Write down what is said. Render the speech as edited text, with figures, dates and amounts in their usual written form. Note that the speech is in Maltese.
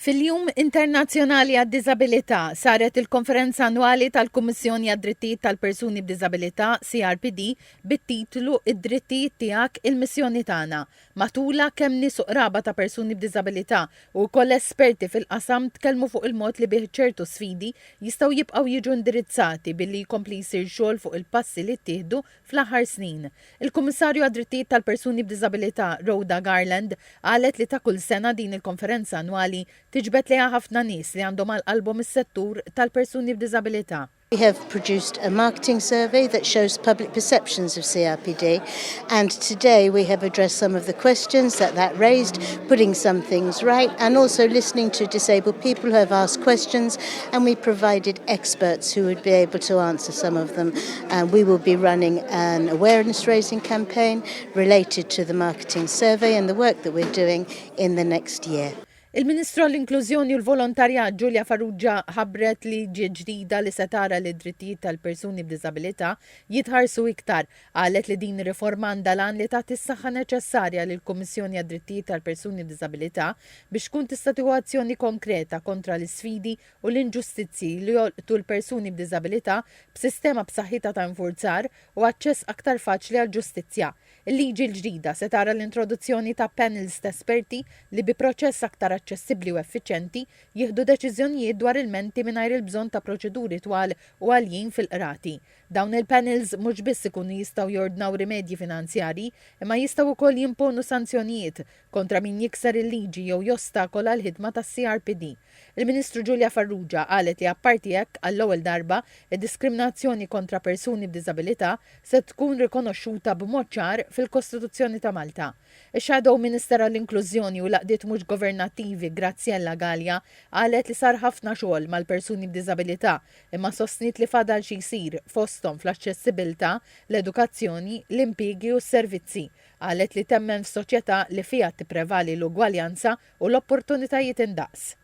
Fil-Jum Internazzjonali għad-Disabilità saret il-konferenza annwali tal-Kummissjoni għad-Drittijiet tal-Persuni b'Disabilità CRPD bit-titlu Id-Drittijiet tiegħek il-missjoni tagħna. Matula kemm nies qraba ta' persuni b'Disabilità u wkoll esperti fil-qasam tkellmu fuq il-mod li bih ċertu sfidi jistgħu jibqgħu jiġu indirizzati billi jkompli jsir xogħol fuq il-passi li ttieħdu fl-aħħar snin. Il-Kummissarju għad-Drittijiet tal-Persuni b'Disabilità Rhoda Garland qalet li ta' kull sena din il-konferenza annwali tiġbed liha ħafna nies li għandhom għal-qalbhom is-settur tal-persuni b'diżabilità. We have produced a marketing survey that shows public perceptions of CRPD, and today we have addressed some of the questions that raised, putting some things right, and also listening to disabled people who have asked questions, and we provided experts who would be able to answer some of them. And we will be running an awareness-raising campaign related to the marketing survey and the work that we're doing in the next year. Il-Ministru għall-Inklużjoni u l-Volontarjat Giulia Farrugia ħabbret li ġdida li se tara li d-drittijiet tal-persuni b'diżabilità jitħarsu iktar. Qalet li din riforma għandha lan li tagħti s-saħħa neċessarja lil kummissjoni għad-drittijiet tal-persuni b'diżabilità biex tkun tista' tieħu azzjoni konkreta kontra l-isfidi u l-inġustizzji li jolqtu l-persuni b'diżabilità b'sistema b'saħħitha ta' infurzar u aċċess aktar faċli għall-ġustizzja. Il-liġi l-ġdida se tara l-introduzzjoni ta' panels ta' esperti li bi proċess aktar aċċessibbli u effiċenti jieħdu deċiżjonijiet dwar il-menti mingħajr il-bżonn ta' proċeduri twal u għaljin fil-qrati. Dawn il-panels mhux biss ikunu jistgħu jordnaw rimedji finanzjarji, imma jistgħu wkoll jimponu sanzjonijiet kontra min jikser il-liġi jew jostakola l-ħidma tas-CRPD. Il-Ministru Giulia Farrugia qalet li apparti hekk għall-ewwel darba id-diskriminazzjoni kontra persuni b'diżabilità se tkun rikonoxxuta b'mod ċar fil-Kostituzzjoni ta' Malta. Ix-Shadow Minister għall-Inklużjoni u l-Għaqdiet mhux governattivi Graziella Gallia qalet li sar ħafna xogħol mal-persuni b'diżabilità imma sostniet li fadal xi jsir fosthom fl-aċċessibilità, l-edukazzjoni, l-impjiegi u s-servizzi. Qalet li temmen f'soċjetà li fiha tipprevali l-ugwaljanza u l-opportunitajiet indaqs.